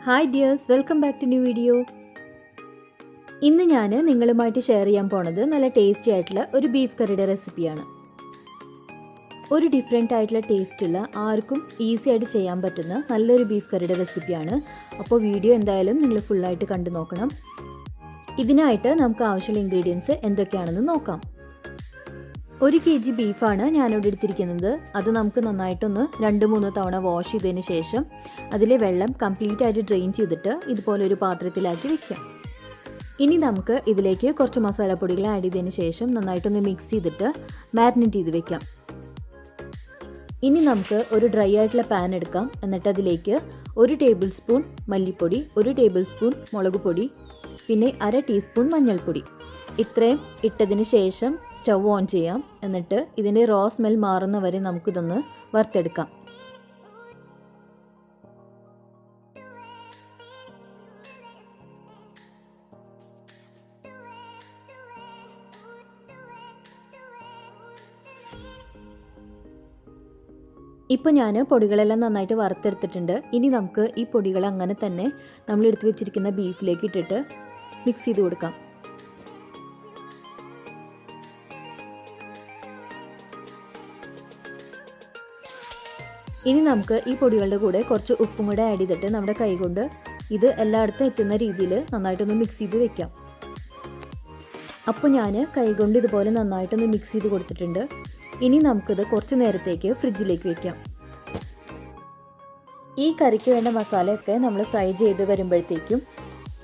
Hi dears, welcome back to new video. ഇന്ന് ഞാൻ നിങ്ങളുമായിട്ട് ഷെയർ ചെയ്യാൻ പോണത് നല്ല ടേസ്റ്റി ആയിട്ടുള്ള ഒരു ബീഫ് കറിയുടെ റെസിപ്പിയാണ്. ഒരു ഡിഫറെൻ്റ് ആയിട്ടുള്ള ടേസ്റ്റുള്ള ആർക്കും ഈസി ആയിട്ട് ചെയ്യാൻ പറ്റുന്ന നല്ലൊരു ബീഫ് കറിയുടെ റെസിപ്പിയാണ്. അപ്പോൾ വീഡിയോ എന്തായാലും നിങ്ങൾ ഫുള്ളായിട്ട് കണ്ടു നോക്കണം. ഇതിനായിട്ട് നമുക്ക് ആവശ്യമുള്ള ഇൻഗ്രീഡിയൻസ് എന്തൊക്കെയാണെന്ന് നോക്കാം. 1 kg ബീഫാണ് ഞാനിവിടെ എടുത്തിരിക്കുന്നത്. അത് നമുക്ക് നന്നായിട്ടൊന്ന് 2-3 തവണ വാഷ് ചെയ്തതിന് ശേഷം അതിലെ വെള്ളം കംപ്ലീറ്റ് ആയിട്ട് ഡ്രെയിൻ ചെയ്തിട്ട് ഇതുപോലെ ഒരു പാത്രത്തിലാക്കി വെക്കാം. ഇനി നമുക്ക് ഇതിലേക്ക് കുറച്ച് മസാലപ്പൊടികൾ ആഡ് ചെയ്തതിന് ശേഷം നന്നായിട്ടൊന്ന് മിക്സ് ചെയ്തിട്ട് മാരിനേറ്റ് ചെയ്ത് വെക്കാം. ഇനി നമുക്ക് ഒരു ഡ്രൈ ആയിട്ടുള്ള പാൻ എടുക്കാം. എന്നിട്ട് അതിലേക്ക് 1 ടേബിൾ സ്പൂൺ മല്ലിപ്പൊടി, 1 ടേബിൾ സ്പൂൺ മുളക് പൊടി, പിന്നെ 1/2 ടീസ്പൂൺ മഞ്ഞൾപ്പൊടി ഇത്രയും ഇട്ടതിന് ശേഷം സ്റ്റൗ ഓൺ ചെയ്യാം. എന്നിട്ട് ഇതിൻ്റെ റോ സ്മെൽ മാറുന്ന വരെ നമുക്കിതൊന്ന് വറുത്തെടുക്കാം. ഇപ്പോൾ ഞാൻ പൊടികളെല്ലാം നന്നായിട്ട് വറുത്തെടുത്തിട്ടുണ്ട്. ഇനി നമുക്ക് ഈ പൊടികൾ അങ്ങനെ തന്നെ നമ്മൾ എടുത്തു വെച്ചിരിക്കുന്ന ബീഫിലേക്ക് ഇട്ടിട്ട് മിക്സ് ചെയ്ത് കൊടുക്കാം. ഇനി നമുക്ക് ഈ പൊടികളുടെ കൂടെ കുറച്ച് ഉപ്പും കൂടെ ആഡ് ചെയ്തിട്ട് നമ്മുടെ കൈ കൊണ്ട് ഇത് എല്ലായിടത്തും എത്തുന്ന രീതിയിൽ നന്നായിട്ടൊന്ന് മിക്സ് ചെയ്ത് വെക്കാം. അപ്പോൾ ഞാൻ കൈ കൊണ്ട് ഇതുപോലെ നന്നായിട്ടൊന്ന് മിക്സ് ചെയ്ത് കൊടുത്തിട്ടുണ്ട്. ഇനി നമുക്കിത് കുറച്ച് നേരത്തേക്ക് ഫ്രിഡ്ജിലേക്ക് വെക്കാം. ഈ കറിക്ക് വേണ്ട മസാലയൊക്കെ നമ്മൾ ഫ്രൈ ചെയ്ത് വരുമ്പോഴത്തേക്കും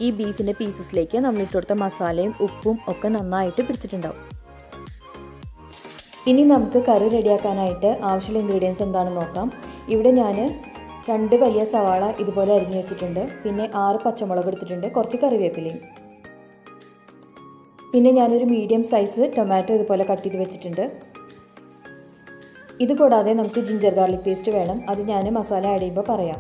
ഈ ബീഫിൻ്റെ പീസസിലേക്ക് നമ്മൾ ഇട്ട് കൊടുത്ത മസാലയും ഉപ്പും ഒക്കെ നന്നായിട്ട് പിടിച്ചിട്ടുണ്ടാവും. ഇനി നമുക്ക് കറി റെഡിയാക്കാനായിട്ട് ആവശ്യമുള്ള ഇൻഗ്രീഡിയൻസ് എന്താണെന്ന് നോക്കാം. ഇവിടെ ഞാൻ 2 വലിയ സവാള ഇതുപോലെ അരിഞ്ഞു വെച്ചിട്ടുണ്ട്. പിന്നെ 6 പച്ചമുളക് എടുത്തിട്ടുണ്ട്, കുറച്ച് കറിവേപ്പിലയും. പിന്നെ ഞാനൊരു മീഡിയം സൈസ് ടൊമാറ്റോ ഇതുപോലെ കട്ട് ചെയ്ത് വെച്ചിട്ടുണ്ട്. ഇത് കൂടാതെ നമുക്ക് ജിഞ്ചർ ഗാർലിക് പേസ്റ്റ് വേണം. അത് ഞാൻ മസാല ആഡ് ചെയ്യുമ്പോൾ പറയാം.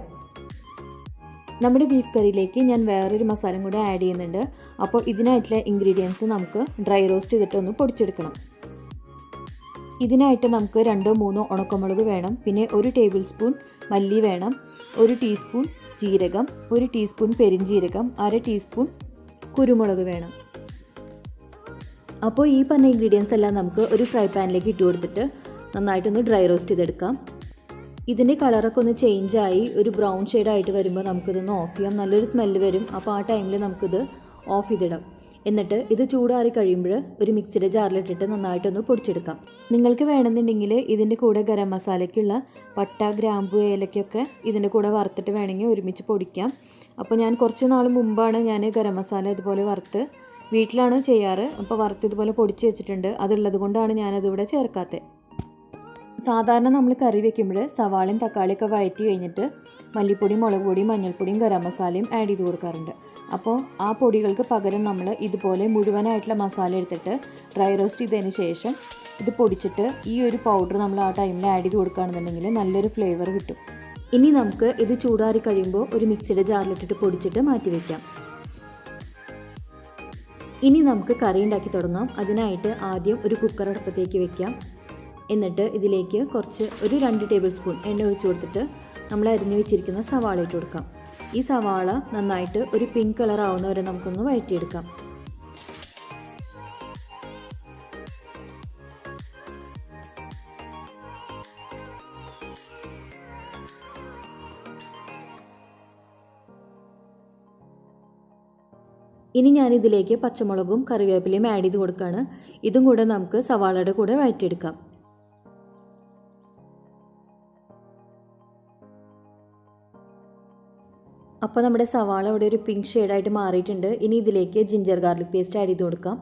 നമ്മുടെ ബീഫ് കറിയിലേക്ക് ഞാൻ വേറൊരു മസാലയും കൂടെ ആഡ് ചെയ്യുന്നുണ്ട്. അപ്പോൾ ഇതിനായിട്ടുള്ള ഇൻഗ്രീഡിയൻസ് നമുക്ക് ഡ്രൈ റോസ്റ്റ് ചെയ്തിട്ടൊന്ന് പൊടിച്ചെടുക്കണം. ഇതിനായിട്ട് നമുക്ക് 2-3 ഉണക്കമുളക് വേണം. പിന്നെ 1 ടേബിൾ സ്പൂൺ മല്ലി വേണം, 1 ടീസ്പൂൺ ജീരകം, 1 ടീസ്പൂൺ പെരിഞ്ജീരകം, 1/2 ടീസ്പൂൺ കുരുമുളക് വേണം. അപ്പോൾ ഈ പറഞ്ഞ ഇൻഗ്രീഡിയൻസ് എല്ലാം നമുക്ക് ഒരു ഫ്രൈ പാനിലേക്ക് ഇട്ട് കൊടുത്തിട്ട് നന്നായിട്ടൊന്ന് ഡ്രൈ റോസ്റ്റ് ചെയ്തെടുക്കാം. ഇതിൻ്റെ കളറൊക്കെ ഒന്ന് ചേഞ്ചായി ഒരു ബ്രൗൺ ഷെയ്ഡായിട്ട് വരുമ്പോൾ നമുക്കിതൊന്ന് ഓഫ് ചെയ്യാം. നല്ലൊരു സ്മെല്ല് വരും. അപ്പോൾ ആ ടൈമിൽ നമുക്കിത് ഓഫ് ചെയ്തിടാം. എന്നിട്ട് ഇത് ചൂടാറി കഴിയുമ്പോൾ ഒരു മിക്സിയുടെ ജാറിലിട്ടിട്ട് നന്നായിട്ടൊന്ന് പൊടിച്ചെടുക്കാം. നിങ്ങൾക്ക് വേണമെന്നുണ്ടെങ്കിൽ ഇതിൻ്റെ കൂടെ ഗരം മസാലയ്ക്കുള്ള പട്ട, ഗ്രാമ്പു, ഏലക്കൊക്കെ ഇതിൻ്റെ കൂടെ വറുത്തിട്ട് വേണമെങ്കിൽ ഒരുമിച്ച് പൊടിക്കാം. അപ്പോൾ ഞാൻ കുറച്ച് നാൾ മുമ്പാണ് ഞാൻ ഗരം മസാല ഇതുപോലെ വറുത്ത് വീട്ടിലാണ് ചെയ്യാറ്. അപ്പോൾ വറുത്ത് ഇതുപോലെ പൊടിച്ച് വെച്ചിട്ടുണ്ട്. അതുള്ളത് കൊണ്ടാണ് ഞാനതിവിടെ ചേർക്കാത്തത്. സാധാരണ നമ്മൾ കറി വെക്കുമ്പോൾ സവാളയും തക്കാളിയൊക്കെ വഴറ്റി കഴിഞ്ഞിട്ട് മല്ലിപ്പൊടിയും, മുളക് പൊടിയും, മഞ്ഞൾപ്പൊടിയും, ഗരം മസാലയും ആഡ് ചെയ്ത് കൊടുക്കാറുണ്ട്. അപ്പോൾ ആ പൊടികൾക്ക് പകരം നമ്മൾ ഇതുപോലെ മുഴുവനായിട്ടുള്ള മസാല എടുത്തിട്ട് ഡ്രൈ റോസ്റ്റ് ചെയ്തതിന് ശേഷം ഇത് പൊടിച്ചിട്ട് ഈ ഒരു പൗഡർ നമ്മൾ ആ ടൈമിൽ ആഡ് ചെയ്ത് കൊടുക്കുകയാണെന്നുണ്ടെങ്കിൽ നല്ലൊരു ഫ്ലേവർ കിട്ടും. ഇനി നമുക്ക് ഇത് ചൂടാറി കഴിയുമ്പോൾ ഒരു മിക്സിയുടെ ജാറിലിട്ടിട്ട് പൊടിച്ചിട്ട് മാറ്റി വയ്ക്കാം. ഇനി നമുക്ക് കറി ഉണ്ടാക്കി തുടങ്ങാം. അതിനായിട്ട് ആദ്യം ഒരു കുക്കർ അടുപ്പത്തേക്ക് വെക്കാം. എന്നിട്ട് ഇതിലേക്ക് ഒരു 2 ടേബിൾ സ്പൂൺ എണ്ണ ഒഴിച്ച് കൊടുത്തിട്ട് നമ്മൾ അരിഞ്ഞു വെച്ചിരിക്കുന്ന സവാള ഇട്ട് കൊടുക്കാം. ഈ സവാള നന്നായിട്ട് ഒരു പിങ്ക് കളർ ആവുന്നവരെ നമുക്കൊന്ന് വഴറ്റിയെടുക്കാം. ഇനി ഞാനിതിലേക്ക് പച്ചമുളകും കറിവേപ്പിലയും ആഡ് ചെയ്ത് കൊടുക്കുകയാണ്. ഇതും കൂടെ നമുക്ക് സവാളയുടെ കൂടെ വഴറ്റിയെടുക്കാം. അപ്പോൾ നമ്മുടെ സവാള ഇവിടെ ഒരു പിങ്ക് ഷെയ്ഡായിട്ട് മാറിയിട്ടുണ്ട്. ഇനി ഇതിലേക്ക് ജിഞ്ചർ ഗാർലിക് പേസ്റ്റ് ആഡ് ചെയ്ത് കൊടുക്കാം.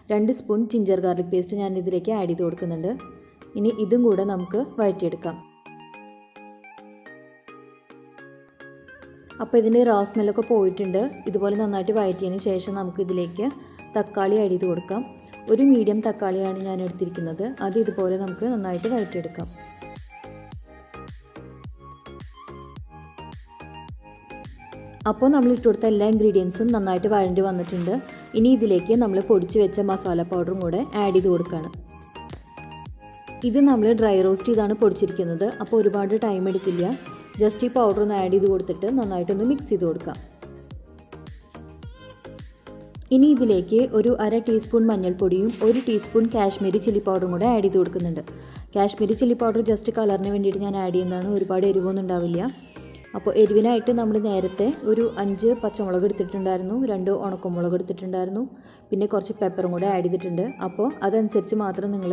2 സ്പൂൺ ജിഞ്ചർ ഗാർലിക് പേസ്റ്റ് ഞാൻ ഇതിലേക്ക് ആഡ് ചെയ്ത് കൊടുക്കുന്നുണ്ട്. ഇനി ഇതും കൂടെ നമുക്ക് വഴറ്റിയെടുക്കാം. അപ്പോൾ ഇതിൻ്റെ റോ സ്മെല്ലൊക്കെ പോയിട്ടുണ്ട്. ഇതുപോലെ നന്നായിട്ട് വഴറ്റിയതിന് ശേഷം നമുക്കിതിലേക്ക് തക്കാളി ആഡ് ചെയ്ത് കൊടുക്കാം. ഒരു മീഡിയം തക്കാളിയാണ് ഞാൻ എടുത്തിരിക്കുന്നത്. അത് ഇതുപോലെ നമുക്ക് നന്നായിട്ട് വഴറ്റിയെടുക്കാം. അപ്പോൾ നമ്മൾ ഇട്ട് കൊടുത്ത എല്ലാ ഇൻഗ്രീഡിയൻസും നന്നായിട്ട് വഴണ്ടി വന്നിട്ടുണ്ട്. ഇനി ഇതിലേക്ക് നമ്മൾ പൊടിച്ച് വെച്ച മസാല പൗഡറും കൂടെ ആഡ് ചെയ്ത് കൊടുക്കുകയാണ്. ഇത് നമ്മൾ ഡ്രൈ റോസ്റ്റ് ചെയ്താണ് പൊടിച്ചിരിക്കുന്നത്. അപ്പോൾ ഒരുപാട് ടൈം എടുക്കില്ല. ജസ്റ്റ് ഈ പൗഡർ ഒന്ന് ആഡ് ചെയ്ത് കൊടുത്തിട്ട് നന്നായിട്ടൊന്ന് മിക്സ് ചെയ്ത് കൊടുക്കാം. ഇനി ഇതിലേക്ക് ഒരു 1/2 ടീസ്പൂൺ മഞ്ഞൾപ്പൊടിയും 1 ടീസ്പൂൺ കാശ്മീരി ചില്ലി പൗഡറും കൂടെ ആഡ് ചെയ്ത് കൊടുക്കുന്നുണ്ട്. കാശ്മീരി ചില്ലി പൗഡർ ജസ്റ്റ് കളറിന് വേണ്ടിയിട്ട് ഞാൻ ആഡ് ചെയ്യുന്നതാണ്, ഒരുപാട് എരിവൊന്നും ഉണ്ടാവില്ല. അപ്പോൾ എരിവിനായിട്ട് നമ്മൾ നേരത്തെ ഒരു 5 പച്ചമുളക് എടുത്തിട്ടുണ്ടായിരുന്നു, 2 ഉണക്കമുളക് എടുത്തിട്ടുണ്ടായിരുന്നു, പിന്നെ കുറച്ച് പെപ്പറും കൂടെ ആഡ് ചെയ്തിട്ടുണ്ട്. അപ്പോൾ അതനുസരിച്ച് മാത്രം നിങ്ങൾ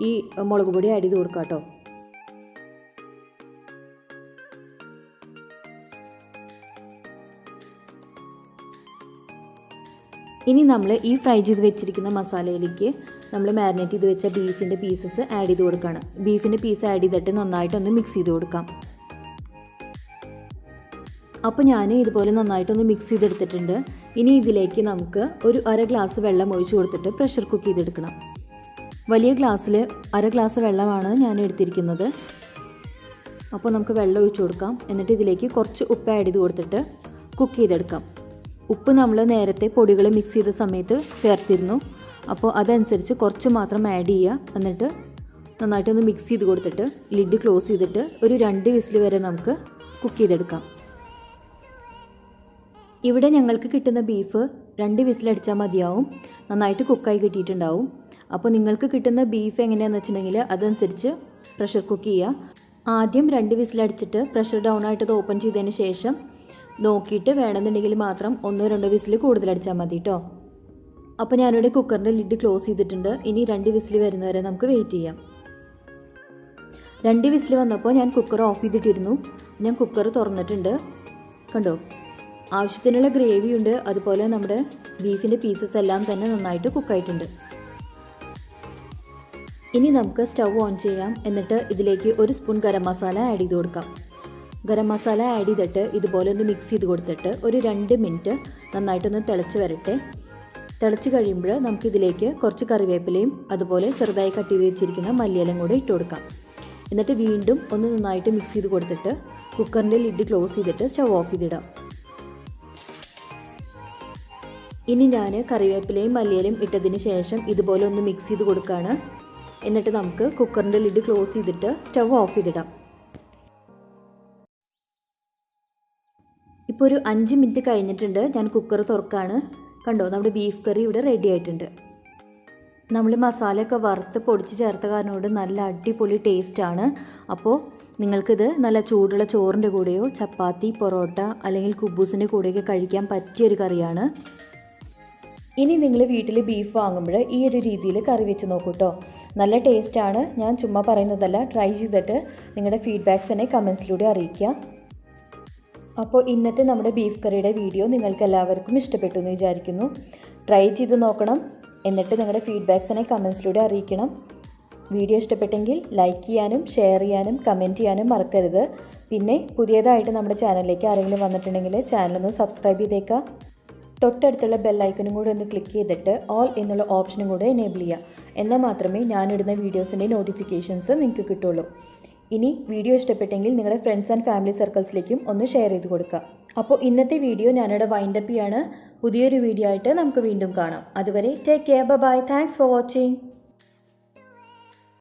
ഈ മുളക് പൊടി ആഡ് ചെയ്ത് കൊടുക്കാം കേട്ടോ. ഇനി നമ്മൾ ഈ ഫ്രൈ ചെയ്ത് വെച്ചിരിക്കുന്ന മസാലയിലേക്ക് നമ്മൾ മാരിനേറ്റ് ചെയ്ത് വെച്ച ബീഫിൻ്റെ പീസസ് ആഡ് ചെയ്ത് കൊടുക്കുകയാണ്. ബീഫിൻ്റെ പീസ് ആഡ് ചെയ്തിട്ട് നന്നായിട്ടൊന്ന് മിക്സ് ചെയ്ത് കൊടുക്കാം. അപ്പോൾ ഞാൻ ഇതുപോലെ നന്നായിട്ടൊന്ന് മിക്സ് ചെയ്തെടുത്തിട്ടുണ്ട്. ഇനി ഇതിലേക്ക് നമുക്ക് ഒരു 1/2 ഗ്ലാസ് വെള്ളം ഒഴിച്ച് കൊടുത്തിട്ട് പ്രഷർ കുക്ക് ചെയ്തെടുക്കണം. വലിയ ഗ്ലാസ്സിൽ 1/2 ഗ്ലാസ് വെള്ളമാണ് ഞാൻ എടുത്തിരിക്കുന്നത്. അപ്പോൾ നമുക്ക് വെള്ളം ഒഴിച്ച് കൊടുക്കാം. എന്നിട്ട് ഇതിലേക്ക് കുറച്ച് ഉപ്പ് ആഡ് ചെയ്ത് കൊടുത്തിട്ട് കുക്ക് ചെയ്തെടുക്കാം. ഉപ്പ് നമ്മൾ നേരത്തെ പൊടികൾ മിക്സ് ചെയ്ത സമയത്ത് ചേർത്തിരുന്നു, അപ്പോൾ അതനുസരിച്ച് കുറച്ച് മാത്രം ആഡ് ചെയ്യുക. എന്നിട്ട് നന്നായിട്ടൊന്ന് മിക്സ് ചെയ്ത് കൊടുത്തിട്ട് ലിഡ് ക്ലോസ് ചെയ്തിട്ട് ഒരു 2 വിസിൽ വരെ നമുക്ക് കുക്ക് ചെയ്തെടുക്കാം. ഇവിടെ ഞങ്ങൾക്ക് കിട്ടുന്ന ബീഫ് 2 വിസിലടിച്ചാൽ മതിയാവും, നന്നായിട്ട് കുക്കായി കിട്ടിയിട്ടുണ്ടാവും. അപ്പോൾ നിങ്ങൾക്ക് കിട്ടുന്ന ബീഫ് എങ്ങനെയാണെന്ന് വെച്ചിട്ടുണ്ടെങ്കിൽ അതനുസരിച്ച് പ്രഷർ കുക്ക് ചെയ്യുക. ആദ്യം 2 വിസിലടിച്ചിട്ട് പ്രഷർ ഡൗൺ ആയിട്ട് അത് ഓപ്പൺ ചെയ്തതിന് ശേഷം നോക്കിയിട്ട് വേണമെന്നുണ്ടെങ്കിൽ മാത്രം 1-2 വിസിൽ കൂടുതലടിച്ചാൽ മതി കേട്ടോ. അപ്പോൾ ഞാനിവിടെ കുക്കറിൻ്റെ ലിഡ് ക്ലോസ് ചെയ്തിട്ടുണ്ട്. ഇനി 2 വിസിൽ വരുന്നവരെ നമുക്ക് വെയിറ്റ് ചെയ്യാം. 2 വിസിൽ വന്നപ്പോൾ ഞാൻ കുക്കർ ഓഫ് ചെയ്തിട്ടിരുന്നു. ഞാൻ കുക്കർ തുറന്നിട്ടുണ്ട്. കണ്ടോ, ആവശ്യത്തിനുള്ള ഗ്രേവി ഉണ്ട്, അതുപോലെ നമ്മുടെ ബീഫിൻ്റെ പീസസ് എല്ലാം തന്നെ നന്നായിട്ട് കുക്കായിട്ടുണ്ട്. ഇനി നമുക്ക് സ്റ്റൗ ഓൺ ചെയ്യാം. എന്നിട്ട് ഇതിലേക്ക് 1 സ്പൂൺ ഗരം മസാല ആഡ് ചെയ്ത് കൊടുക്കാം. ഗരം മസാല ആഡ് ചെയ്തിട്ട് ഇതുപോലെ ഒന്ന് മിക്സ് ചെയ്ത് കൊടുത്തിട്ട് ഒരു 2 മിനിറ്റ് നന്നായിട്ടൊന്ന് തിളച്ച് വരട്ടെ. തിളച്ച് കഴിയുമ്പോൾ നമുക്കിതിലേക്ക് കുറച്ച് കറിവേപ്പിലയും അതുപോലെ ചെറുതായി കട്ട് ചെയ്ത് വെച്ചിരിക്കുന്ന മല്ലിയിലയും കൂടെ ഇട്ട് കൊടുക്കാം. എന്നിട്ട് വീണ്ടും ഒന്ന് നന്നായിട്ട് മിക്സ് ചെയ്ത് കൊടുത്തിട്ട് കുക്കറിൻ്റെ ലിഡ് ക്ലോസ് ചെയ്തിട്ട് സ്റ്റൗ ഓഫ് ചെയ്തിടാം. ഇനി ഞാൻ കറിവേപ്പിലയും മല്ലിയിലയും ഇട്ടതിന് ശേഷം ഇതുപോലെ ഒന്ന് മിക്സ് ചെയ്ത് കൊടുക്കുകയാണ്. എന്നിട്ട് നമുക്ക് കുക്കറിൻ്റെ ലിഡ് ക്ലോസ് ചെയ്തിട്ട് സ്റ്റൗ ഓഫ് ചെയ്തിടാം. ഇപ്പോൾ ഒരു 5 മിനിറ്റ് കഴിഞ്ഞിട്ടുണ്ട്. ഞാൻ കുക്കർ തുറക്കാണ്. കണ്ടോ, നമ്മുടെ ബീഫ് കറി ഇവിടെ റെഡി ആയിട്ടുണ്ട്. നമ്മൾ മസാലയൊക്കെ വറുത്ത് പൊടിച്ച് ചേർത്ത കാരണം കൊണ്ട് നല്ല അടിപൊളി ടേസ്റ്റാണ്. അപ്പോൾ നിങ്ങൾക്കിത് നല്ല ചൂടുള്ള ചോറിൻ്റെ കൂടെയോ ചപ്പാത്തി, പൊറോട്ട അല്ലെങ്കിൽ കുബൂസിൻ്റെ കൂടെയൊക്കെ കഴിക്കാൻ പറ്റിയൊരു കറിയാണ്. ഇനി നിങ്ങൾ വീട്ടിൽ ബീഫ് വാങ്ങുമ്പോൾ ഈ ഒരു രീതിയിൽ കറി വെച്ച് നോക്കൂ കേട്ടോ, നല്ല ടേസ്റ്റാണ്. ഞാൻ ചുമ്മാ പറയുന്നതല്ല, ട്രൈ ചെയ്തിട്ട് നിങ്ങളുടെ ഫീഡ്ബാക്ക്സ് എന്നെ കമൻസിലൂടെ അറിയിക്കുക. അപ്പോൾ ഇന്നത്തെ നമ്മുടെ ബീഫ് കറിയുടെ വീഡിയോ നിങ്ങൾക്ക് എല്ലാവർക്കും ഇഷ്ടപ്പെട്ടു എന്ന് വിചാരിക്കുന്നു. ട്രൈ ചെയ്ത് നോക്കണം, എന്നിട്ട് നിങ്ങളുടെ ഫീഡ്ബാക്ക്സ് എന്നെ കമൻസിലൂടെ അറിയിക്കണം. വീഡിയോ ഇഷ്ടപ്പെട്ടെങ്കിൽ ലൈക്ക് ചെയ്യാനും ഷെയർ ചെയ്യാനും കമൻറ്റ് ചെയ്യാനും മറക്കരുത്. പിന്നെ പുതിയതായിട്ട് നമ്മുടെ ചാനലിലേക്ക് ആരെങ്കിലും വന്നിട്ടുണ്ടെങ്കിൽ ചാനലൊന്ന് സബ്സ്ക്രൈബ് ചെയ്തേക്കാം. തൊട്ടടുത്തുള്ള ബെല്ലൈക്കനും കൂടെ ഒന്ന് ക്ലിക്ക് ചെയ്തിട്ട് ഓൾ എന്നുള്ള ഓപ്ഷനും കൂടെ എനേബിൾ ചെയ്യുക. എന്നാൽ മാത്രമേ ഞാനിടുന്ന വീഡിയോസിൻ്റെ നോട്ടിഫിക്കേഷൻസ് നിങ്ങൾക്ക് കിട്ടുള്ളൂ. ഇനി വീഡിയോ ഇഷ്ടപ്പെട്ടെങ്കിൽ നിങ്ങളുടെ ഫ്രണ്ട്സ് ആൻഡ് ഫാമിലി സർക്കിൾസിലേക്കും ഒന്ന് ഷെയർ ചെയ്ത് കൊടുക്കുക. അപ്പോൾ ഇന്നത്തെ വീഡിയോ ഞാനിവിടെ വൈൻഡപ്പ് ചെയ്യാണ്. പുതിയൊരു വീഡിയോ ആയിട്ട് നമുക്ക് വീണ്ടും കാണാം. അതുവരെ take care, bye, thanks for watching.